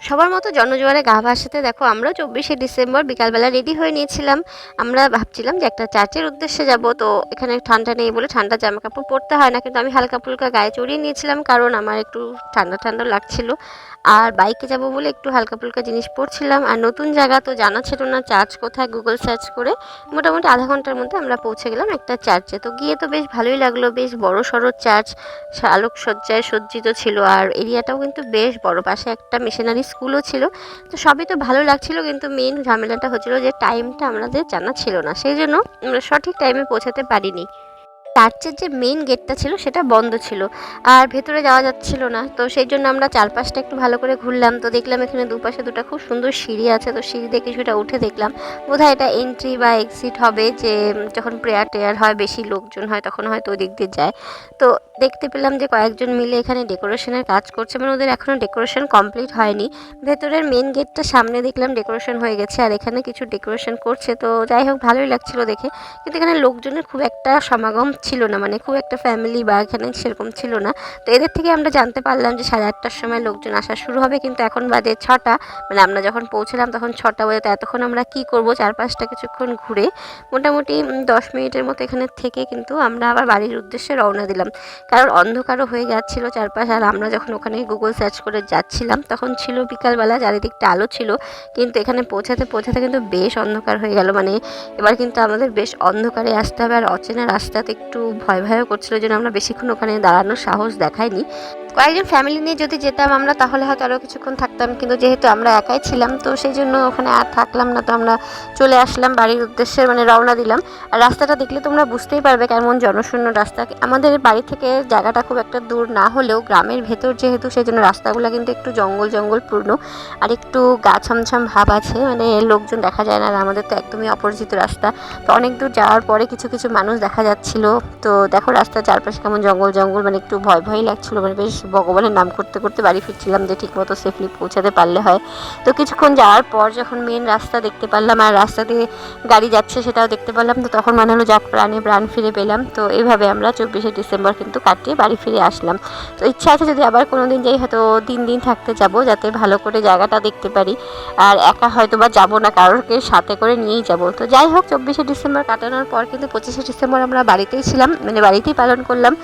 সবার মতো জনজোয়ারে গা ভাসাতে দেখো আমরা 24শে ডিসেম্বর বিকালবেলা রেডি হয়ে নিয়েছিলাম। আমরা ভাবছিলাম যে একটা চার্চের উদ্দেশ্যে যাব, তো এখানে ঠান্ডা নেই বলে ঠান্ডা জামা কাপড় পরতে হয় না, কিন্তু আমি হালকা ফুলকা গায়ে চড়িয়ে নিয়েছিলাম কারণ আমার একটু ঠান্ডা ঠান্ডা লাগছিল। আর বাইকে যাব বলে একটু হালকা ফুলকা জিনিস পরছিলাম, আর নতুন জায়গা তো জানা ছিল না চার্চ কোথায়, গুগল সার্চ করে মোটামুটি আধা ঘন্টার মধ্যে আমরা পৌঁছে গেলাম একটা চার্চে। তো গিয়ে তো বেশ ভালোই লাগলো, বেশ বড় সড়ো চার্চ, আলোকসজ্জায় সজ্জিত ছিল, আর এরিয়াটাও কিন্তু বেশ বড়, পাশে একটা মিশনারি স্কুলও ছিল। তো সবই তো ভালো লাগছিল, কিন্তু মেন ঝামেলাটা হচ্ছিল যে টাইমটা আমাদের জানা ছিল না, সেই জন্য আমরা সঠিক টাইমে পৌঁছাতে পারিনি। চার্চের যে মেইন গেটটা ছিল সেটা বন্ধ ছিল, আর ভেতরে যাওয়া যাচ্ছিল না। তো সেই জন্য আমরা চারপাশটা একটু ভালো করে ঘুরলাম, তো দেখলাম এখানে দুপাশে দুটো খুব সুন্দর সিঁড়ি আছে, তো সিঁড়ি দিয়ে কিছুটা উঠে দেখলাম বোধহয় এটা এন্ট্রি বা এক্সিট হবে, যে যখন প্রেয়ার টেয়ার হয় বেশি লোকজন হয় তখন হয়তো ওই দিক দিয়ে যায়। তো দেখতে পেলাম যে কয়েকজন মিলে এখানে ডেকোরেশনের কাজ করছে, মানে ওদের এখনও ডেকোরেশন কমপ্লিট হয়নি। ভেতরের মেন গেটটা সামনে দেখলাম ডেকোরেশন হয়ে গেছে, আর এখানে কিছু ডেকোরেশন করছে, তো যাই হোক ভালোই লাগছিল দেখে। কিন্তু এখানে লোকজনের খুব একটা সমাগম ছিল না, মানে খুব একটা ফ্যামিলি বা এখানে সেরকম ছিল না। তো এদের থেকে আমরা জানতে পারলাম যে 8:30টার সময় লোকজন আসা শুরু হবে, কিন্তু এখন বাজে 6টা, মানে আমরা যখন পৌঁছলাম তখন 6টা বাজে। তো এতক্ষণ আমরা কি করব, চারপাশটা কিছুক্ষণ ঘুরে মোটামুটি 10 মিনিটের মতো এখানে থেকে কিন্তু আমরা আবার বাড়ির উদ্দেশ্যে রওনা দিলাম, কারণ অন্ধকারও হয়ে যাচ্ছিলো চারপাশ। আর আমরা যখন ওখানে গুগল সার্চ করে যাচ্ছিলাম তখন ছিল বিকালবেলা, চারিদিকটা আলো ছিল, কিন্তু এখানে পৌঁছাতে পৌঁছাতে কিন্তু বেশ অন্ধকার হয়ে গেল। মানে এবার কিন্তু আমাদের বেশ অন্ধকারে আসতে হবে, আর অচেনা রাস্তাতে একটু ভয় ভয়ও করছিল, জন্য আমরা বেশিক্ষণ ওখানে দাঁড়ানোর সাহস দেখাইনি। কয়েকজন ফ্যামিলি নিয়ে যদি যেতাম আমরা তাহলে হয়তো আরও কিছুক্ষণ থাকতাম, কিন্তু যেহেতু আমরা একাই ছিলাম তো সেই জন্য ওখানে আর থাকলাম না। তো আমরা চলে আসলাম বাড়ির উদ্দেশ্যে, মানে রওনা দিলাম। আর রাস্তাটা দেখলে তোমরা বুঝতেই পারবে কেমন জনশূন্য রাস্তা। আমাদের বাড়ি থেকে জায়গাটা খুব একটা দূর না হলেও গ্রামের ভেতর যেহেতু, সেই জন্য রাস্তাগুলো কিন্তু একটু জঙ্গল জঙ্গলপূর্ণ, আর একটু গা ছমছম ভাব আছে, মানে লোকজন দেখা যায় না। আর আমাদের তো একদমই অপরিচিত রাস্তা, তো অনেক দূর যাওয়ার পরে কিছু কিছু মানুষ দেখা যাচ্ছিল। তো দেখো রাস্তার চারপাশে কেমন জঙ্গল জঙ্গল, মানে একটু ভয় ভয় লাগছিল, মানে বেশ ভগবানের নাম করতে করতে বাড়ি ফিরছিলাম যে ঠিকমতো সেফলি পৌঁছাতে পারলে হয়। তো কিছুক্ষণ যাওয়ার পর যখন মেন রাস্তা দেখতে পারলাম আর রাস্তা দিয়ে গাড়ি যাচ্ছে সেটাও দেখতে পারলাম, তো তখন মনে হলো যাক প্রাণে প্রাণ ফিরে পেলাম। তো এইভাবে আমরা 24শে ডিসেম্বর কিন্তু কাটিয়ে বাড়ি ফিরে আসলাম। তো ইচ্ছা আছে যদি আবার কোনো দিন যাই হয়তো 3 দিন থাকতে যাব, যাতে ভালো করে জায়গাটা দেখতে পারি। আর একা হয়তো বা যাবো না, কারোরকে সাথে করে নিয়েই যাব। তো যাই হোক 24শে ডিসেম্বর কাটানোর পর কিন্তু 25শে ডিসেম্বর আমরা বাড়িতেই ছিলাম, মানে বাড়িতেই পালন করলাম।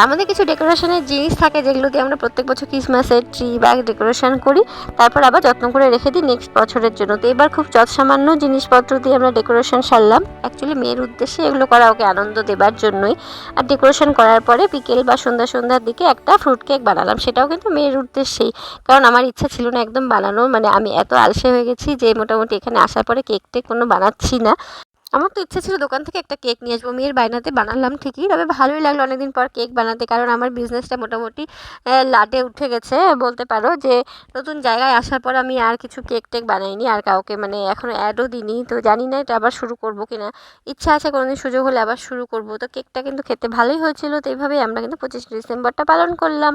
আমাদের কিছু ডেকোরেশনের জিনিস থাকে যেগুলো দিয়ে আমরা প্রত্যেক বছর ক্রিসমাসের ট্রি বা ডেকোরেশন করি, তারপর আবার যত্ন করে রেখে দিই নেক্সট বছরের জন্য। তো এবার খুব যৎসামান্য জিনিসপত্র দিয়ে আমরা ডেকোরেশন সারলাম, অ্যাকচুয়ালি মেয়ের উদ্দেশ্যে এগুলো করা, ওকে আনন্দ দেবার জন্যই। আর ডেকোরেশন করার পরে বিকেল বা সন্ধ্যার দিকে একটা ফ্রুট কেক বানালাম, সেটাও কিন্তু মেয়ের উদ্দেশ্যেই, কারণ আমার ইচ্ছা ছিল না একদম বানানোর, মানে আমি এত আলসে হয়ে গেছি যে মোটামুটি এখানে আসার পরে কেক টেক কোনো বানাচ্ছি না। আমার তো ইচ্ছা ছিল দোকান থেকে একটা কেক নিয়ে আসবো, মেয়ের বায়নাতে বানালাম ঠিকই, তবে ভালোই লাগলো অনেকদিন পর কেক বানাতে, কারণ আমার বিজনেসটা মোটামুটি লাটে উঠে গেছে বলতে পারো। যে নতুন জায়গায় আসার পর আমি আর কিছু কেক টেক বানাইনি, আর কাউকে মানে এখনও অ্যাডও দিইনি। তো জানি না এটা আবার শুরু করবো কিনা, ইচ্ছা আছে কোনোদিন সুযোগ হলে আবার শুরু করবো। তো কেকটা কিন্তু খেতে ভালোই হয়েছিল। তো এইভাবেই আমরা কিন্তু 25শে ডিসেম্বরটা পালন করলাম।